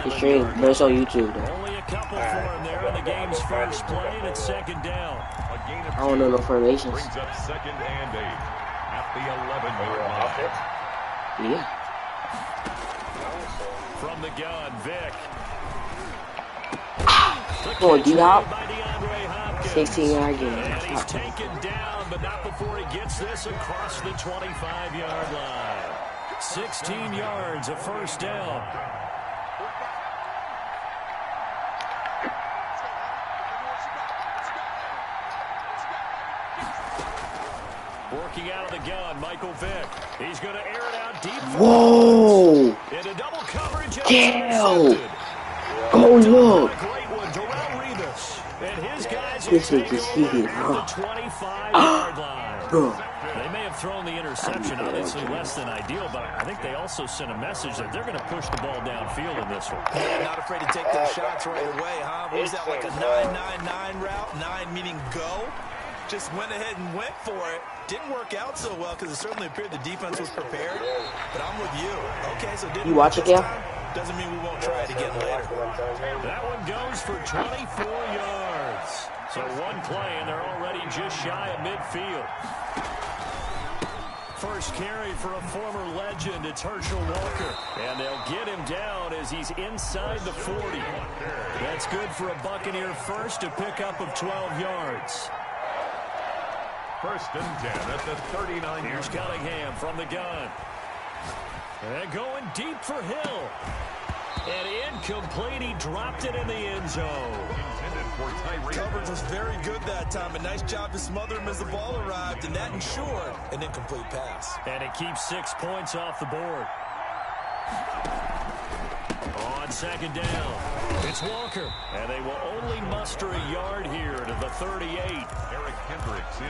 the stream, but it's on YouTube though. Only a couple for him there in the game's first play, and it's second down. I don't know no formations. Brings up 2nd and 8 at the 11-yard line. Yeah. From the gun, Vic. Come on, D-Hop. 16-yard game. And he's taken down, but not before he gets this across the 25-yard line. 16 yards, a first down. Working out of the gun, Michael Vick. He's going to air it out deep. Whoa! Into double coverage. Damn! Oh, look! Great one, Darrell Revis. And his guys This is just heated the up. 25-yard line. Bro. They may have thrown the interception, obviously less than ideal, but I think they also sent a message that they're going to push the ball downfield in this one. Yeah, not afraid to take those shots right away, huh? What was that, like a 9-9-9 route? 9 meaning go? Just went ahead and went for it. Didn't work out so well because it certainly appeared the defense was prepared. But I'm with you. Okay, so didn't You watch it, Cam? doesn't mean we won't try it again later. That one goes for 24 yards. So one play, and they're already just shy of midfield. First carry for a former legend, it's Herschel Walker. And they'll get him down as he's inside the 40. That's good for a Buccaneer first, a pickup of 12 yards. 1st and 10 at the 39. Here's Cunningham from the gun. And going deep for Hill. And incomplete. He dropped it in the end zone. Coverage was very good that time. A nice job to smother him as the ball arrived, and that ensured an incomplete pass. And it keeps 6 points off the board. On second down, it's Walker. And they will only muster a yard here to the 38.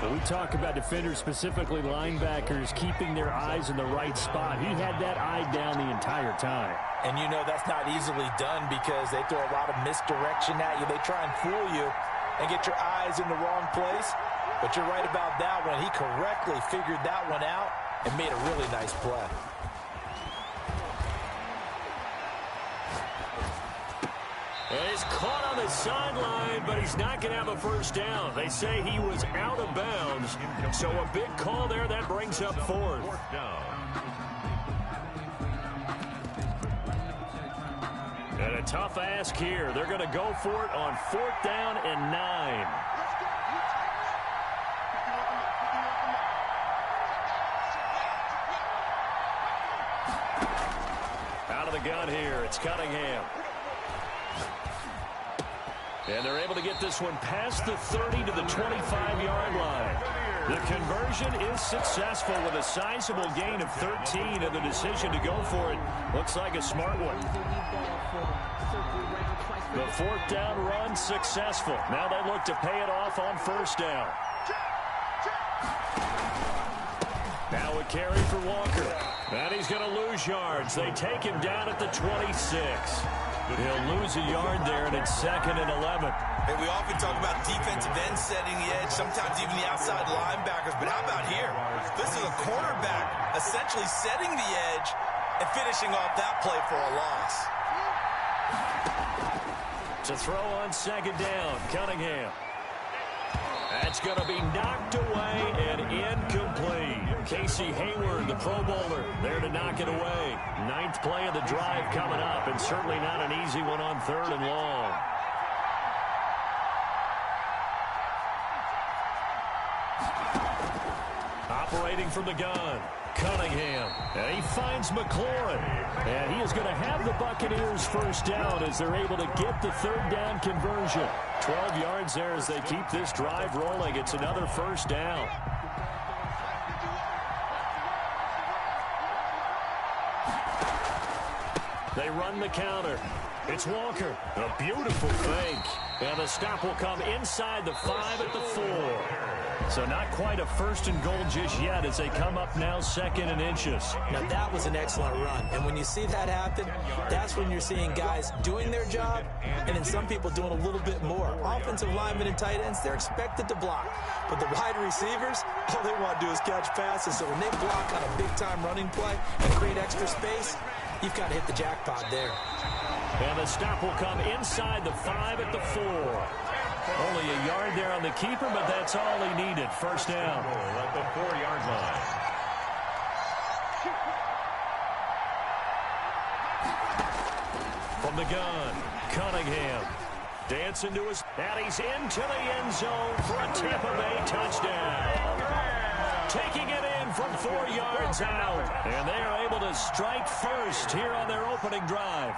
When we talk about defenders, specifically linebackers, keeping their eyes in the right spot, he had that eye down the entire time. And you know that's not easily done because they throw a lot of misdirection at you. They try and fool you and get your eyes in the wrong place. But you're right about that one. He correctly figured that one out and made a really nice play. And he's caught on the sideline, but he's not going to have a first down. They say he was out of bounds. So a big call there. That brings up 4th. And a tough ask here. They're going to go for it on 4th down and 9. Out of the gun here, it's Cunningham. And they're able to get this one past the 30 to the 25-yard line. The conversion is successful with a sizable gain of 13, and the decision to go for it looks like a smart one. The 4th down run successful. Now they look to pay it off on 1st down. Now a carry for Walker. And he's going to lose yards. They take him down at the 26. He'll lose a yard there, and it's 2nd and 11. Hey, we often talk about defensive ends setting the edge, sometimes even the outside linebackers. But how about here? This is a cornerback essentially setting the edge and finishing off that play for a loss. To throw on 2nd down, Cunningham. That's going to be knocked away and incomplete. Casey Hayward, the Pro Bowler, there to knock it away. 9th play of the drive coming up, and certainly not an easy one on 3rd and long. Operating from the gun, Cunningham. And he finds McLaurin. And he is going to have the Buccaneers first down as they're able to get the 3rd down conversion. 12 yards there as they keep this drive rolling. It's another first down. They run the counter. It's Walker. A beautiful fake. And the stop will come inside the 5 at the 4. So not quite a 1st and goal just yet as they come up now 2nd and inches. Now that was an excellent run. And when you see that happen, that's when you're seeing guys doing their job and then some people doing a little bit more. Offensive linemen and tight ends, they're expected to block. But the wide receivers, all they want to do is catch passes. So when they block on a big-time running play and create extra space, you've got to hit the jackpot there. And the stop will come inside the 5 at the 4. Only a yard there on the keeper, but that's all he needed. First down. At the 4-yard line. From the gun, Cunningham. Dancing to his... And he's into the end zone for a Tampa Bay touchdown. Taking it in from 4 yards out. And they are able to strike first here on their opening drive.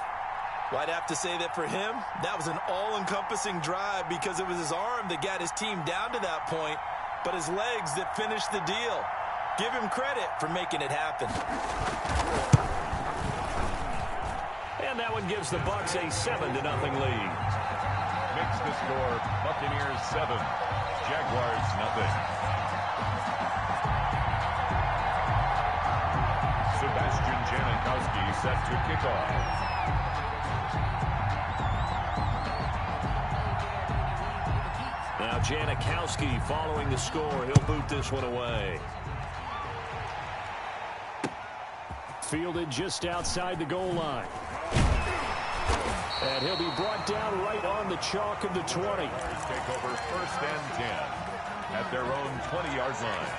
Well, I'd have to say that for him, that was an all-encompassing drive because it was his arm that got his team down to that point, but his legs that finished the deal. Give him credit for making it happen. And that one gives the Bucs a 7-0 lead. Makes the score Buccaneers 7, Jaguars 0. Sebastian Janikowski set to kick off. Now Janikowski following the score. He'll boot this one away. Fielded just outside the goal line. And he'll be brought down right on the chalk of the 20. Take over 1st and 10 at their own 20-yard line.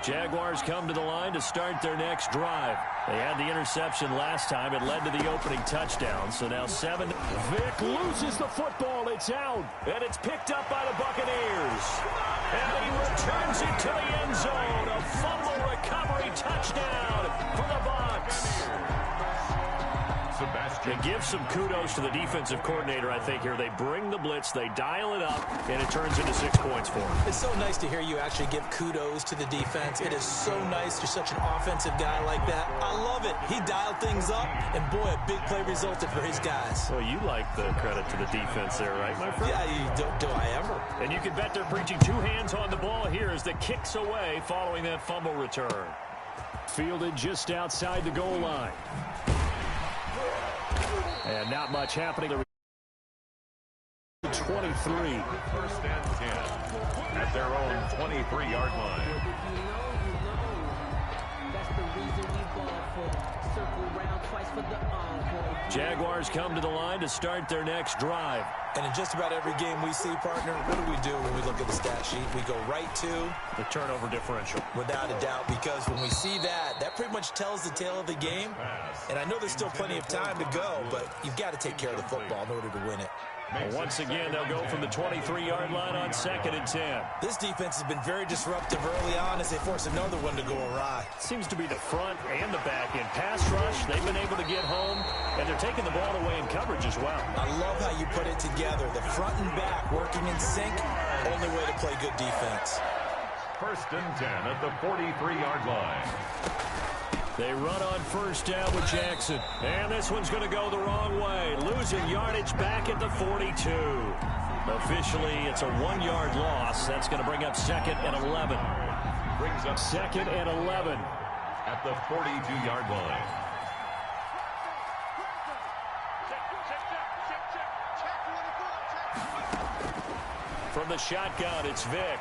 Jaguars come to the line to start their next drive. They had the interception last time. It led to the opening touchdown. So now 7. Vick loses the football. It's out. And it's picked up by the Buccaneers. And he returns it to the end zone. A fumble recovery touchdown for the Bucs. Sebastian. And give some kudos to the defensive coordinator, I think, here. They bring the blitz, they dial it up, and it turns into 6 points for them. It's so nice to hear you actually give kudos to the defense. It is so nice. You're such an offensive guy like that. I love it. He dialed things up, and boy, a big play resulted for his guys. Well, you like the credit to the defense there, right, my friend? Yeah, do I ever? And you can bet they're preaching 2 hands on the ball here as the kick's away following that fumble return. Fielded just outside the goal line. And not much happening. 23. 1st and 10 at their own 23-yard line. Jaguars come to the line to start their next drive. And in just about every game we see, partner, what do when we look at the stat sheet? We go right to the turnover differential. Without a doubt, because when we see that, that pretty much tells the tale of the game. And I know there's still plenty of time to go, but you've got to take care of the football in order to win it. Well, once again, they'll go from the 23-yard line on 2nd and 10. This defense has been very disruptive early on as they force another one to go awry. Seems to be the front and the back end. Pass rush, they've been able to get home, and they're taking the ball away in coverage as well. I love how you put it together. The front and back working in sync, only way to play good defense. 1st and 10 at the 43-yard line. They run on 1st down with Jackson. And this one's going to go the wrong way. Losing yardage back at the 42. Officially, it's a 1-yard loss. That's going to bring up 2nd and 11. Brings up 2nd and 11. At the 42-yard line. From the shotgun, it's Vick.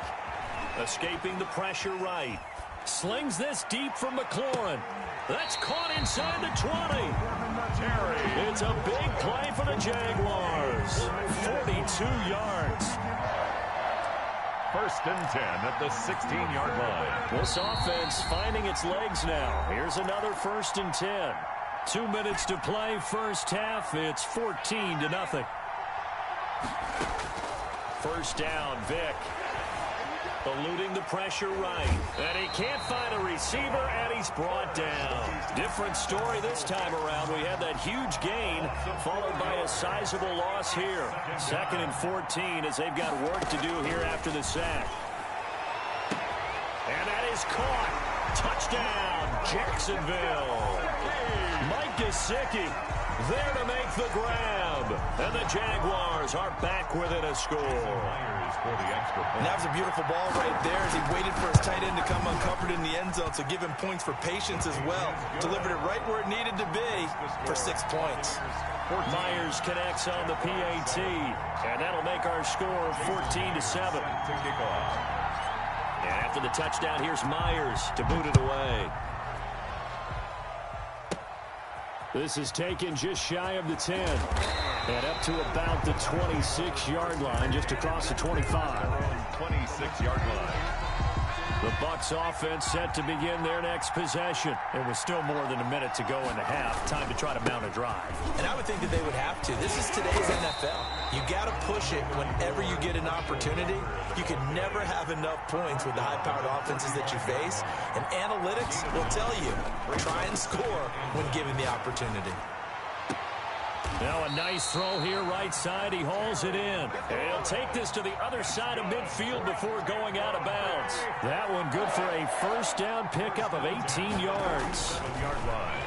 Escaping the pressure right. Slings this deep from McLaurin. That's caught inside the 20. It's a big play for the Jaguars. 42 yards. 1st and 10 at the 16-yard line. This offense finding its legs now. Here's another 1st and 10. 2 minutes to play, first half. It's 14-0. 1st down, Vick. Eluding the pressure right. And he can't find a receiver, and he's brought down. Different story this time around. We had that huge gain, followed by a sizable loss here. 2nd and 14 as they've got work to do here after the sack. And that is caught. Touchdown, Jacksonville. Mike Gesicki there to make the grab. And the Jaguars are back within a score. And that was a beautiful ball right there as he waited for his tight end to come uncovered in the end zone, so give him points for patience as well. Delivered it right where it needed to be for 6 points. Myers connects on the PAT, and that'll make our score 14-7. And after the touchdown, here's Myers to boot it away. This is taken just shy of the 10. And up to about the 26-yard line, just across the 25. 26-yard line. The Bucs offense set to begin their next possession. It was still more than a minute to go in the half. Time to try to mount a drive. And I would think that they would have to. This is today's NFL. You got to push it whenever you get an opportunity. You can never have enough points with the high-powered offenses that you face. And analytics will tell you, try and score when given the opportunity. Now a nice throw here right side. He hauls it in. And he'll take this to the other side of midfield before going out of bounds. That one good for a first down pickup of 18 yards. Yard line.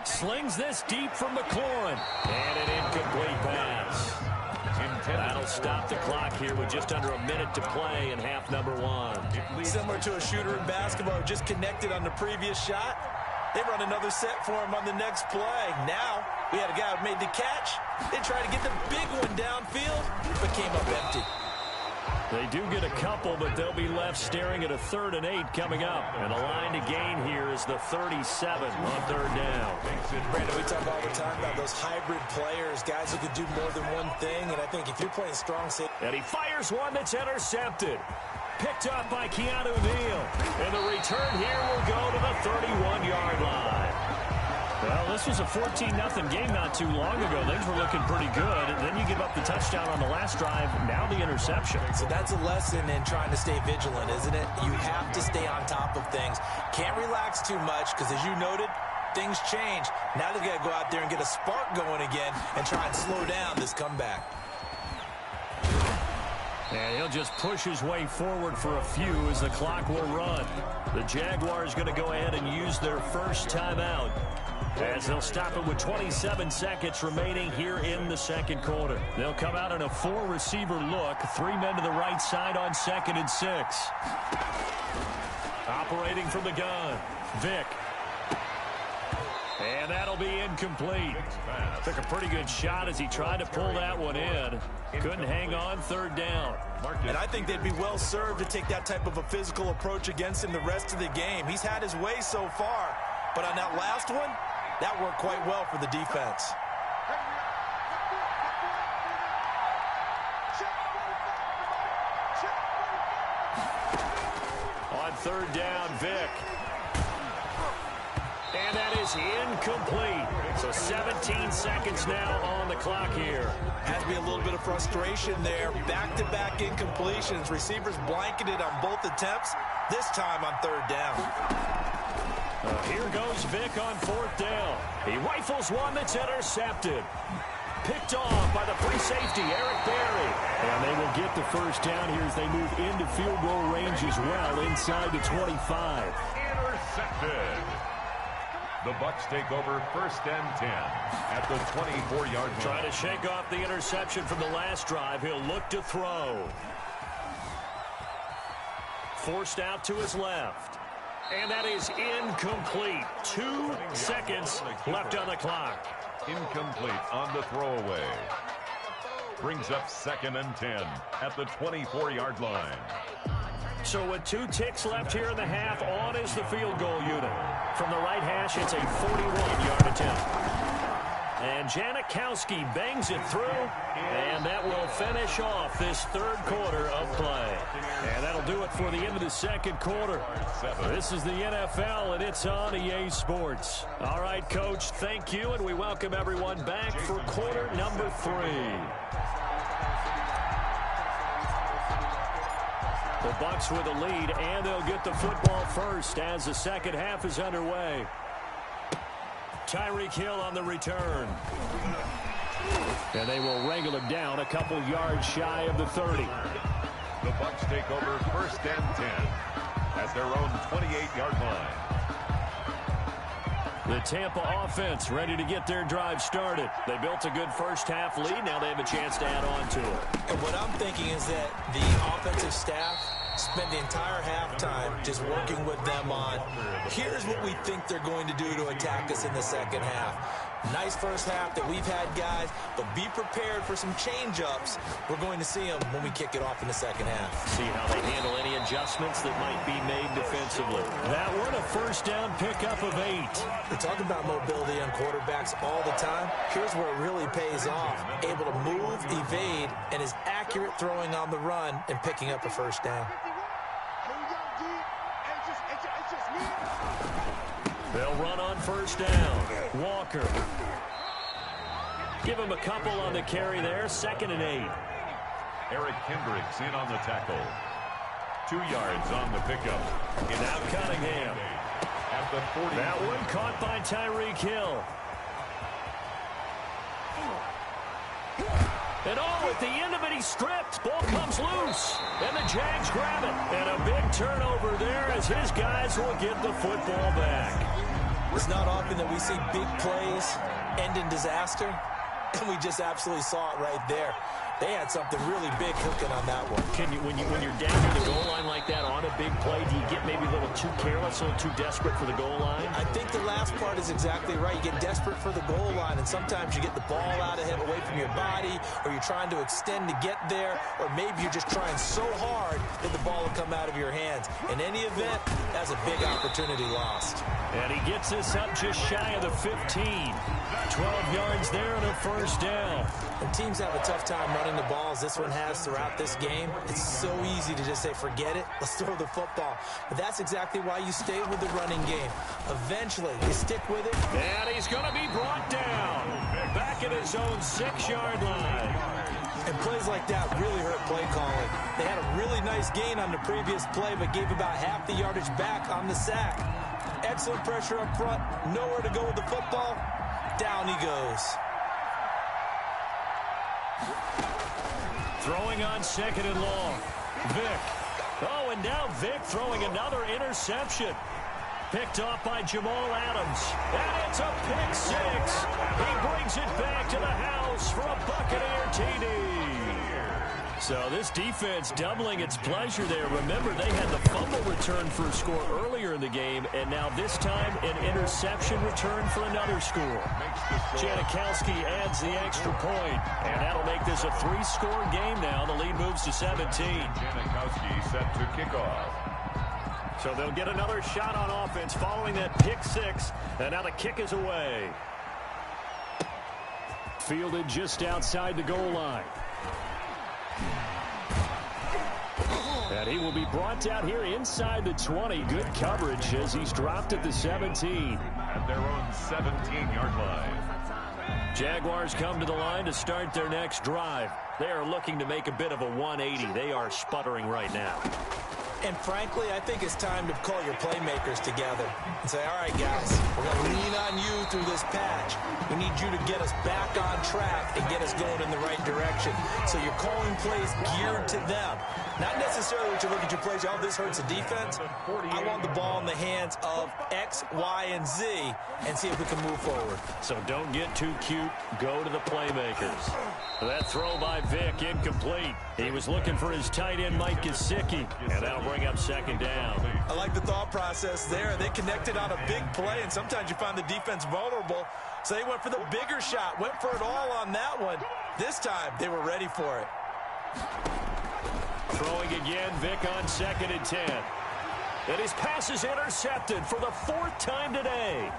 Slings this deep from McLaurin. And an incomplete pass. That'll stop the clock here with just under a minute to play in half number 1. Similar to a shooter in basketball, just connected on the previous shot. They run another set for him on the next play. Now, we had a guy who made the catch. They tried to get the big one downfield, but came up empty. They do get a couple, but they'll be left staring at a 3rd and 8 coming up. And the line to gain here is the 37 on 3rd down. Brandon, we talk all the time about those hybrid players, guys who can do more than one thing. And I think if you're playing strong safety. And he fires one that's intercepted. Picked up by Keanu Neal. And the return here will go to the 31-yard line. Well, this was a 14-0 game not too long ago. Things were looking pretty good. And then you give up the touchdown on the last drive. Now the interception. So that's a lesson in trying to stay vigilant, isn't it? You have to stay on top of things. Can't relax too much because, as you noted, things change. Now they've got to go out there and get a spark going again and try and slow down this comeback. And he'll just push his way forward for a few as the clock will run. The Jaguars going to go ahead and use their first timeout, as they'll stop it with 27 seconds remaining here in the second quarter. They'll come out in a 4-receiver look. 3 men to the right side on 2nd and 6. Operating from the gun, Vick. And that'll be incomplete. Took a pretty good shot as he tried to pull that one in. Couldn't hang on 3rd down. And I think they'd be well served to take that type of a physical approach against him the rest of the game. He's had his way so far, but on that last one, that worked quite well for the defense. On 3rd down, Vick. And that is incomplete. So 17 seconds now on the clock here. Has to be a little bit of frustration there. Back-to-back incompletions. Receivers blanketed on both attempts, this time on 3rd down. Here goes Vick on 4th down. He rifles one that's intercepted. Picked off by the free safety, Eric Berry. And they will get the first down here as they move into field goal range as well, inside the 25. Intercepted. The Bucs take over 1st and 10 at the 24-yard line. Trying to shake off the interception from the last drive. He'll look to throw. Forced out to his left. And that is incomplete. 2 seconds left on the clock. Incomplete on the throwaway. Brings up 2nd and 10 at the 24-yard line. So with 2 ticks left here in the half, on is the field goal unit. From the right hash, it's a 41-yard attempt. And Janikowski bangs it through, and that will finish off this 3rd quarter of play. And that'll do it for the end of the second quarter. This is the NFL, and it's on EA Sports. All right, Coach, thank you, and we welcome everyone back for quarter number 3. The Bucs with a lead, and they'll get the football first as the second half is underway. Tyreek Hill on the return. And they will wrangle him down a couple yards shy of the 30. The Bucs take over 1st and 10 at their own 28-yard line. The Tampa offense ready to get their drive started. They built a good first half lead. Now they have a chance to add on to it. And what I'm thinking is that the offensive staff spent the entire halftime just working with them on, here's what we think they're going to do to attack us in the second half. Nice first half that we've had, guys, but be prepared for some change-ups. We're going to see them when we kick it off in the second half. See how they handle any adjustments that might be made defensively. That one, a first down pickup of 8. We talk about mobility on quarterbacks all the time. Here's where it really pays off. Able to move, evade, and is accurate throwing on the run and picking up a first down. They'll run on first down. Walker. Give him a couple on the carry there. 2nd and 8. Eric Kendricks in on the tackle. 2 yards on the pickup. And now Cunningham. At the 40. That one caught by Tyreek Hill. And at the end of it, he's stripped. Ball comes loose. And the Jags grab it. And a big turnover there as his guys will get the football back. It's not often that we see big plays end in disaster. And we just absolutely saw it right there. They had something really big cooking on that one. When you're down near the goal line like that on a big play, do you get maybe a little too careless, a little too desperate for the goal line? I think the last part is exactly right. You get desperate for the goal line, and sometimes you get the ball out ahead away from your body, or you're trying to extend to get there, or maybe you're just trying so hard that the ball will come out of your hands. In any event, that's a big opportunity lost. And he gets us up just shy of the 15. 12 yards there and a first down. And teams have a tough time running the ball as this one has throughout this game. It's so easy to just say, forget it, let's throw the football. But that's exactly why you stay with the running game. Eventually, you stick with it. And he's going to be brought down. Back at his own 6-yard line. And plays like that really hurt play calling. They had a really nice gain on the previous play, but gave about half the yardage back on the sack. Excellent pressure up front. Nowhere to go with the football. Down he goes. Throwing on 2nd and long. Vick. Oh, and now Vick throwing another interception. Picked off by Jamal Adams. And it's a pick 6. He brings it back to the house for a Buccaneer TD. So this defense doubling its pleasure there. Remember, they had the fumble return for a score earlier in the game, and now this time an interception return for another score. Janikowski adds the extra point, and that'll make this a 3-score game now. The lead moves to 17. Janikowski set to kick off. So they'll get another shot on offense following that pick 6, and now the kick is away. Fielded just outside the goal line. And he will be brought down here inside the 20. Good coverage as he's dropped at the 17. At their own 17-yard line. Jaguars come to the line to start their next drive. They are looking to make a bit of a 180. They are sputtering right now. And frankly, I think it's time to call your playmakers together and say, all right, guys, we're going to lean on you through this patch. We need you to get us back on track and get us going in the right direction. So you're calling plays geared to them. Not necessarily what you look at your plays, oh, this hurts the defense. I want the ball in the hands of X, Y, and Z and see if we can move forward. So don't get too cute. Go to the playmakers. That throw by Vick, incomplete. He was looking for his tight end, Mike Gesicki, and that'll bring up 2nd down. I like the thought process there. They connected on a big play, and sometimes you find the defense vulnerable. So they went for the bigger shot, went for it all on that one. This time, they were ready for it. Throwing again, Vick on 2nd and 10. And his pass is intercepted for the 4th time today.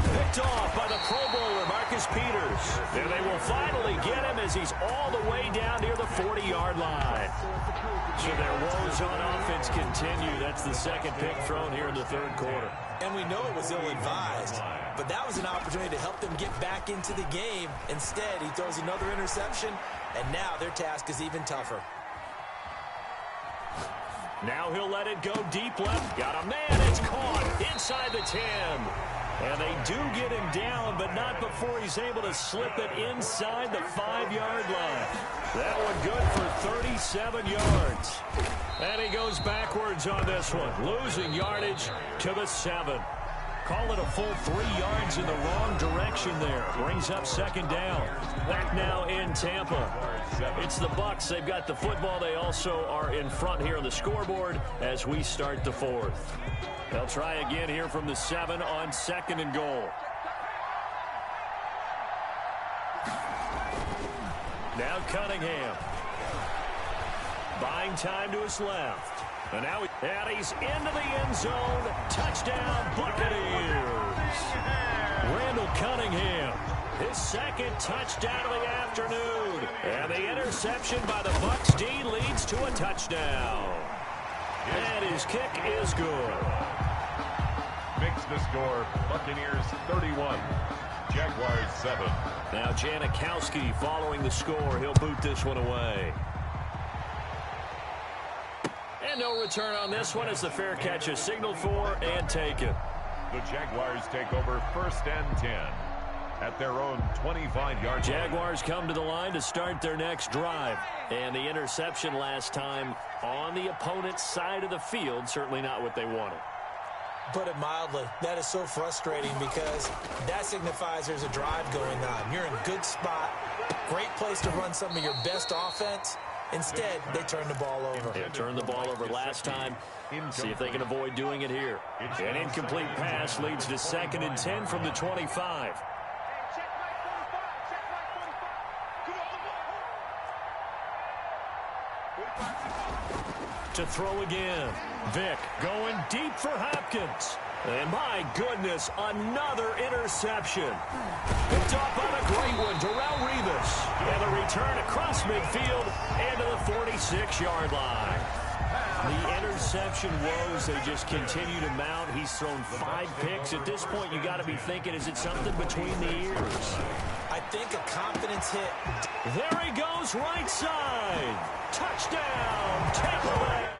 Picked off by the Pro Bowler, Marcus Peters. And they will finally get him as he's all the way down near the 40-yard line. So their woes on offense continue. That's the 2nd pick thrown here in the 3rd quarter. And we know it was ill-advised, but that was an opportunity to help them get back into the game. Instead, he throws another interception, and now their task is even tougher. Now he'll let it go deep left. Got a man. It's caught inside the 10. And they do get him down, but not before he's able to slip it inside the 5-yard line. That one good for 37 yards. And he goes backwards on this one, losing yardage to the 7. Call it a full 3 yards in the wrong direction there. Brings up second down. Back now in Tampa. It's the Bucs. They've got the football. They also are in front here on the scoreboard as we start the fourth. They'll try again here from the 7 on 2nd and goal. Now Cunningham. Buying time to his left. And now he's into the end zone. Touchdown, Buccaneers. Randall Cunningham. His 2nd touchdown of the afternoon. And the interception by the Bucs D leads to a touchdown. And his kick is good. Makes the score Buccaneers 31, Jaguars 7. Now Janikowski following the score. He'll boot this one away. And no return on this one as the fair catch is signaled for and taken. The Jaguars take over 1st and 10 at their own 25-yard. Jaguars come to the line to start their next drive. And the interception last time on the opponent's side of the field, certainly not what they wanted. Put it mildly, that is so frustrating because that signifies there's a drive going on. You're in a good spot, great place to run some of your best offense. Instead, they turn the ball over. They turned the ball over last time. See if they can avoid doing it here. An incomplete pass leads to 2nd and 10 from the 25. To throw again. Vick going deep for Hopkins. And my goodness, another interception. Picked off on a great one, Darrelle Revis. And a return across midfield and to the 46-yard line. The interception woes, they just continue to mount. He's thrown 5 picks. At this point, you got to be thinking, is it something between the ears? I think a confidence hit. There he goes, right side. Touchdown, Tampa Bay.